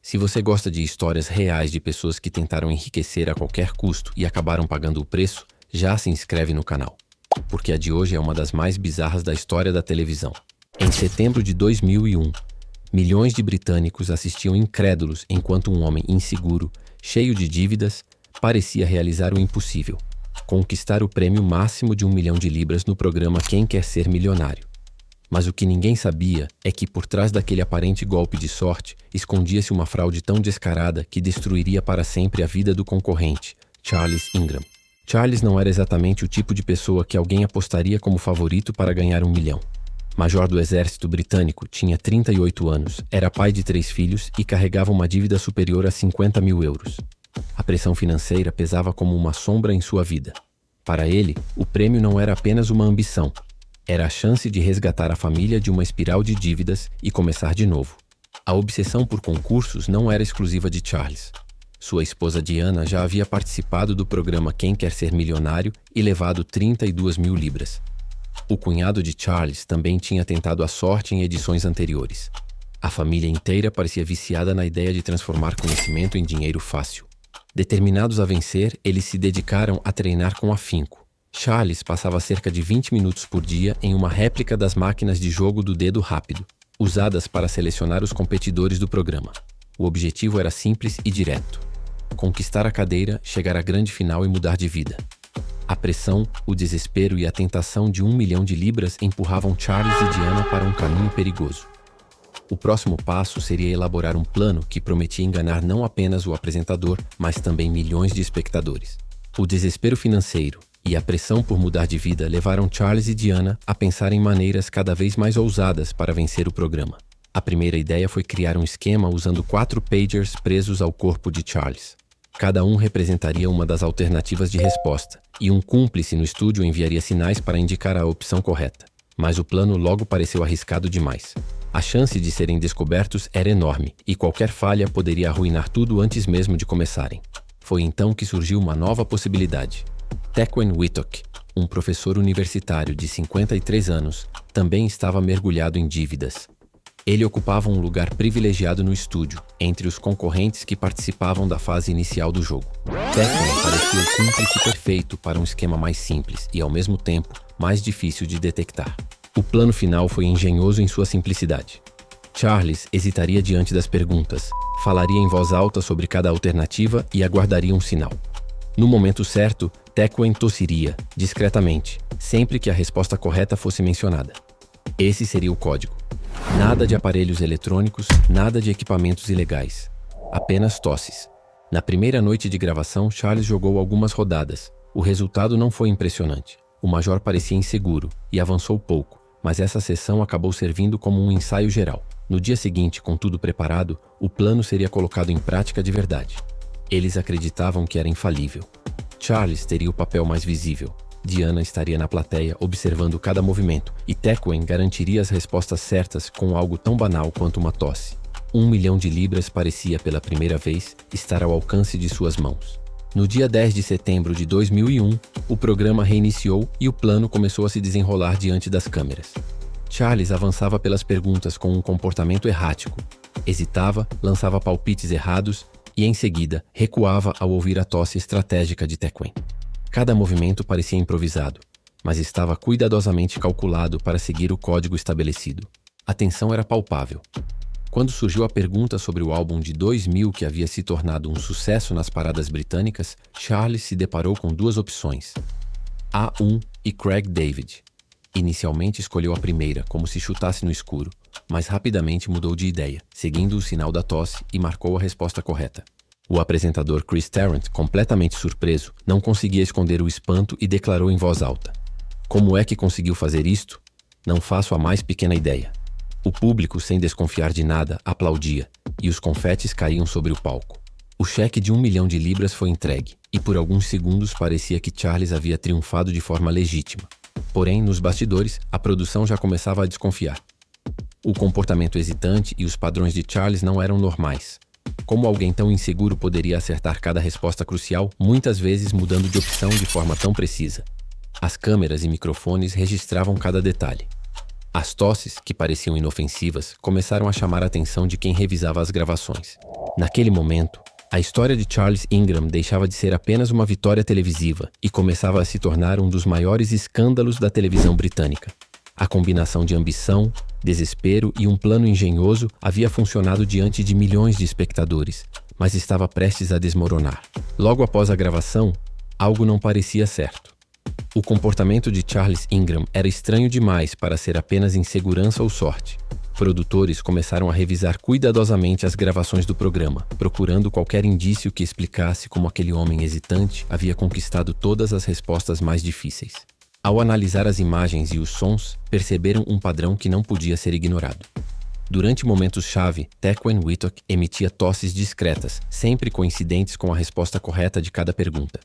Se você gosta de histórias reais de pessoas que tentaram enriquecer a qualquer custo e acabaram pagando o preço, já se inscreve no canal, porque a de hoje é uma das mais bizarras da história da televisão. Em setembro de 2001, milhões de britânicos assistiam incrédulos enquanto um homem inseguro, cheio de dívidas, parecia realizar o impossível: conquistar o prêmio máximo de 1 milhão de libras no programa Quem Quer Ser Milionário. Mas o que ninguém sabia é que por trás daquele aparente golpe de sorte escondia-se uma fraude tão descarada que destruiria para sempre a vida do concorrente, Charles Ingram. Charles não era exatamente o tipo de pessoa que alguém apostaria como favorito para ganhar 1 milhão. Major do exército britânico, tinha 38 anos, era pai de 3 filhos e carregava uma dívida superior a 50 mil euros. A pressão financeira pesava como uma sombra em sua vida. Para ele, o prêmio não era apenas uma ambição. Era a chance de resgatar a família de uma espiral de dívidas e começar de novo. A obsessão por concursos não era exclusiva de Charles. Sua esposa Diana já havia participado do programa Quem Quer Ser Milionário e levado 32 mil libras. O cunhado de Charles também tinha tentado a sorte em edições anteriores. A família inteira parecia viciada na ideia de transformar conhecimento em dinheiro fácil. Determinados a vencer, eles se dedicaram a treinar com afinco. Charles passava cerca de 20 minutos por dia em uma réplica das máquinas de jogo do dedo rápido, usadas para selecionar os competidores do programa. O objetivo era simples e direto: conquistar a cadeira, chegar à grande final e mudar de vida. A pressão, o desespero e a tentação de 1 milhão de libras empurravam Charles e Diana para um caminho perigoso. O próximo passo seria elaborar um plano que prometia enganar não apenas o apresentador, mas também milhões de espectadores. O desespero financeiro e a pressão por mudar de vida levaram Charles e Diana a pensar em maneiras cada vez mais ousadas para vencer o programa. A primeira ideia foi criar um esquema usando 4 pagers presos ao corpo de Charles. Cada um representaria uma das alternativas de resposta, e um cúmplice no estúdio enviaria sinais para indicar a opção correta. Mas o plano logo pareceu arriscado demais. A chance de serem descobertos era enorme, e qualquer falha poderia arruinar tudo antes mesmo de começarem. Foi então que surgiu uma nova possibilidade. Tequan Whittock, um professor universitário de 53 anos, também estava mergulhado em dívidas. Ele ocupava um lugar privilegiado no estúdio, entre os concorrentes que participavam da fase inicial do jogo. Tequan parecia o cúmplice perfeito para um esquema mais simples e, ao mesmo tempo, mais difícil de detectar. O plano final foi engenhoso em sua simplicidade. Charles hesitaria diante das perguntas, falaria em voz alta sobre cada alternativa e aguardaria um sinal. No momento certo, Tequan tossiria, discretamente, sempre que a resposta correta fosse mencionada. Esse seria o código. Nada de aparelhos eletrônicos, nada de equipamentos ilegais. Apenas tosses. Na primeira noite de gravação, Charles jogou algumas rodadas. O resultado não foi impressionante. O major parecia inseguro e avançou pouco, mas essa sessão acabou servindo como um ensaio geral. No dia seguinte, com tudo preparado, o plano seria colocado em prática de verdade. Eles acreditavam que era infalível. Charles teria o papel mais visível. Diana estaria na plateia observando cada movimento e Tequan garantiria as respostas certas com algo tão banal quanto uma tosse. 1 milhão de libras parecia, pela primeira vez, estar ao alcance de suas mãos. No dia 10 de setembro de 2001, o programa reiniciou e o plano começou a se desenrolar diante das câmeras. Charles avançava pelas perguntas com um comportamento errático. Hesitava, lançava palpites errados e, em seguida, recuava ao ouvir a tosse estratégica de Tequan. Cada movimento parecia improvisado, mas estava cuidadosamente calculado para seguir o código estabelecido. A tensão era palpável. Quando surgiu a pergunta sobre o álbum de 2000 que havia se tornado um sucesso nas paradas britânicas, Charles se deparou com 2 opções: A1 e Craig David. Inicialmente escolheu a primeira, como se chutasse no escuro, mas rapidamente mudou de ideia, seguindo o sinal da tosse, e marcou a resposta correta. O apresentador Chris Tarrant, completamente surpreso, não conseguia esconder o espanto e declarou em voz alta: "Como é que conseguiu fazer isto? Não faço a mais pequena ideia." O público, sem desconfiar de nada, aplaudia, e os confetes caíam sobre o palco. O cheque de 1 milhão de libras foi entregue, e por alguns segundos parecia que Charles havia triunfado de forma legítima. Porém, nos bastidores, a produção já começava a desconfiar. O comportamento hesitante e os padrões de Charles não eram normais. Como alguém tão inseguro poderia acertar cada resposta crucial, muitas vezes mudando de opção de forma tão precisa? As câmeras e microfones registravam cada detalhe. As tosses, que pareciam inofensivas, começaram a chamar a atenção de quem revisava as gravações. Naquele momento, a história de Charles Ingram deixava de ser apenas uma vitória televisiva e começava a se tornar um dos maiores escândalos da televisão britânica. A combinação de ambição, desespero e um plano engenhoso havia funcionado diante de milhões de espectadores, mas estava prestes a desmoronar. Logo após a gravação, algo não parecia certo. O comportamento de Charles Ingram era estranho demais para ser apenas insegurança ou sorte. Produtores começaram a revisar cuidadosamente as gravações do programa, procurando qualquer indício que explicasse como aquele homem hesitante havia conquistado todas as respostas mais difíceis. Ao analisar as imagens e os sons, perceberam um padrão que não podia ser ignorado. Durante momentos-chave, Tequan Whitlock emitia tosses discretas, sempre coincidentes com a resposta correta de cada pergunta.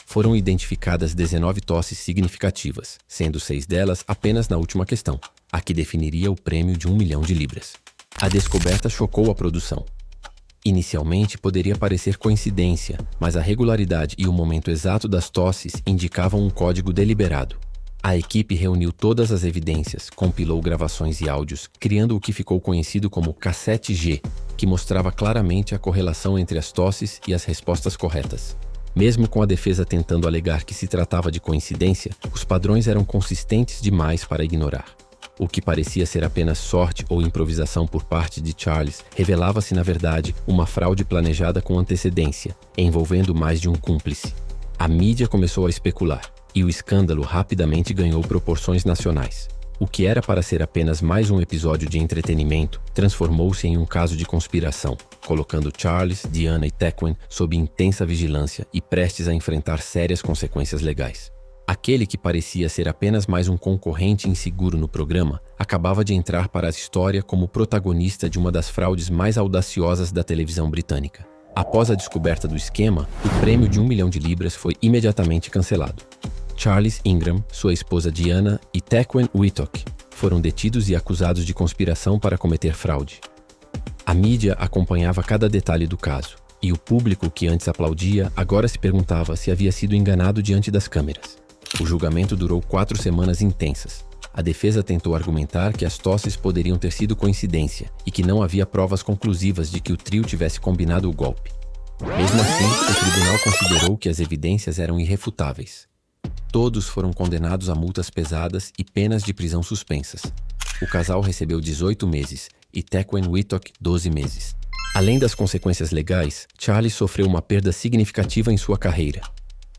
Foram identificadas 19 tosses significativas, sendo 6 delas apenas na última questão, a que definiria o prêmio de 1 milhão de libras. A descoberta chocou a produção. Inicialmente poderia parecer coincidência, mas a regularidade e o momento exato das tosses indicavam um código deliberado. A equipe reuniu todas as evidências, compilou gravações e áudios, criando o que ficou conhecido como cassete G, que mostrava claramente a correlação entre as tosses e as respostas corretas. Mesmo com a defesa tentando alegar que se tratava de coincidência, os padrões eram consistentes demais para ignorar. O que parecia ser apenas sorte ou improvisação por parte de Charles revelava-se, na verdade, uma fraude planejada com antecedência, envolvendo mais de um cúmplice. A mídia começou a especular, e o escândalo rapidamente ganhou proporções nacionais. O que era para ser apenas mais um episódio de entretenimento transformou-se em um caso de conspiração, colocando Charles, Diana e Tequan sob intensa vigilância e prestes a enfrentar sérias consequências legais. Aquele que parecia ser apenas mais um concorrente inseguro no programa acabava de entrar para a história como protagonista de uma das fraudes mais audaciosas da televisão britânica. Após a descoberta do esquema, o prêmio de 1 milhão de libras foi imediatamente cancelado. Charles Ingram, sua esposa Diana e Tequan Whitlock foram detidos e acusados de conspiração para cometer fraude. A mídia acompanhava cada detalhe do caso, e o público que antes aplaudia agora se perguntava se havia sido enganado diante das câmeras. O julgamento durou 4 semanas intensas. A defesa tentou argumentar que as tosses poderiam ter sido coincidência e que não havia provas conclusivas de que o trio tivesse combinado o golpe. Mesmo assim, o tribunal considerou que as evidências eram irrefutáveis. Todos foram condenados a multas pesadas e penas de prisão suspensas. O casal recebeu 18 meses e Tequan Whitlock 12 meses. Além das consequências legais, Charles sofreu uma perda significativa em sua carreira.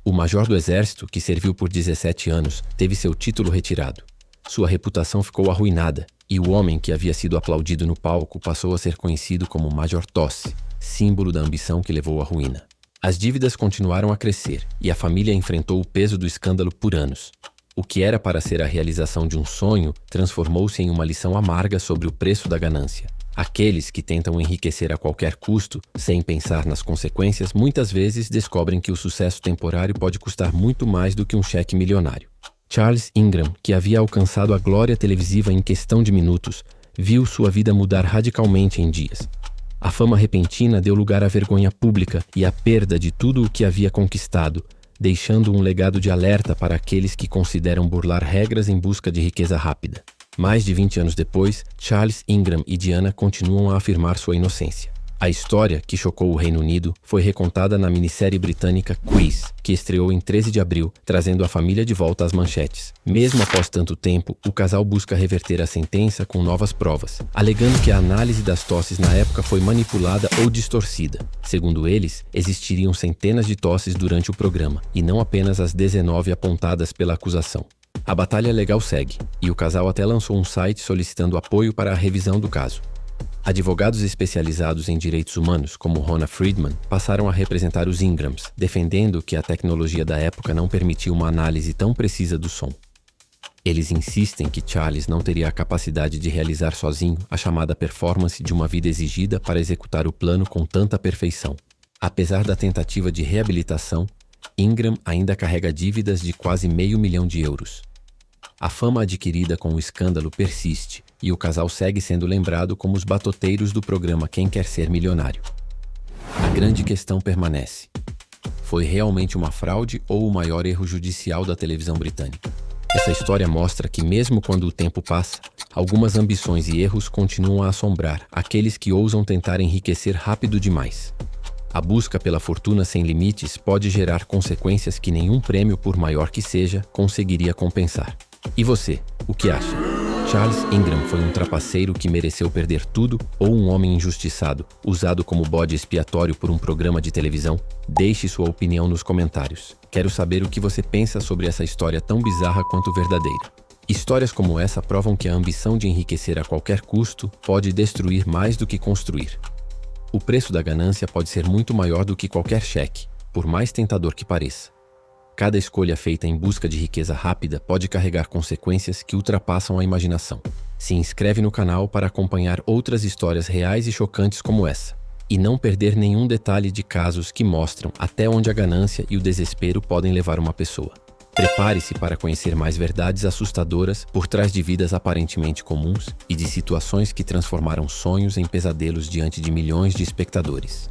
O major do exército, que serviu por 17 anos, teve seu título retirado. Sua reputação ficou arruinada, e o homem que havia sido aplaudido no palco passou a ser conhecido como Major Tosse, símbolo da ambição que levou à ruína. As dívidas continuaram a crescer, e a família enfrentou o peso do escândalo por anos. O que era para ser a realização de um sonho transformou-se em uma lição amarga sobre o preço da ganância. Aqueles que tentam enriquecer a qualquer custo, sem pensar nas consequências, muitas vezes descobrem que o sucesso temporário pode custar muito mais do que um cheque milionário. Charles Ingram, que havia alcançado a glória televisiva em questão de minutos, viu sua vida mudar radicalmente em dias. A fama repentina deu lugar à vergonha pública e à perda de tudo o que havia conquistado, deixando um legado de alerta para aqueles que consideram burlar regras em busca de riqueza rápida. Mais de 20 anos depois, Charles Ingram e Diana continuam a afirmar sua inocência. A história, que chocou o Reino Unido, foi recontada na minissérie britânica Quiz, que estreou em 13 de abril, trazendo a família de volta às manchetes. Mesmo após tanto tempo, o casal busca reverter a sentença com novas provas, alegando que a análise das tosses na época foi manipulada ou distorcida. Segundo eles, existiriam centenas de tosses durante o programa, e não apenas as 19 apontadas pela acusação. A batalha legal segue, e o casal até lançou um site solicitando apoio para a revisão do caso. Advogados especializados em direitos humanos, como Rona Friedman, passaram a representar os Ingrams, defendendo que a tecnologia da época não permitia uma análise tão precisa do som. Eles insistem que Charles não teria a capacidade de realizar sozinho a chamada performance de uma vida exigida para executar o plano com tanta perfeição. Apesar da tentativa de reabilitação, Ingram ainda carrega dívidas de quase €500 mil. A fama adquirida com o escândalo persiste e o casal segue sendo lembrado como os batoteiros do programa Quem Quer Ser Milionário. A grande questão permanece: foi realmente uma fraude ou o maior erro judicial da televisão britânica? Essa história mostra que, mesmo quando o tempo passa, algumas ambições e erros continuam a assombrar aqueles que ousam tentar enriquecer rápido demais. A busca pela fortuna sem limites pode gerar consequências que nenhum prêmio, por maior que seja, conseguiria compensar. E você, o que acha? Charles Ingram foi um trapaceiro que mereceu perder tudo ou um homem injustiçado, usado como bode expiatório por um programa de televisão? Deixe sua opinião nos comentários. Quero saber o que você pensa sobre essa história tão bizarra quanto verdadeira. Histórias como essa provam que a ambição de enriquecer a qualquer custo pode destruir mais do que construir. O preço da ganância pode ser muito maior do que qualquer cheque, por mais tentador que pareça. Cada escolha feita em busca de riqueza rápida pode carregar consequências que ultrapassam a imaginação. Se inscreve no canal para acompanhar outras histórias reais e chocantes como essa, e não perder nenhum detalhe de casos que mostram até onde a ganância e o desespero podem levar uma pessoa. Prepare-se para conhecer mais verdades assustadoras por trás de vidas aparentemente comuns e de situações que transformaram sonhos em pesadelos diante de milhões de espectadores.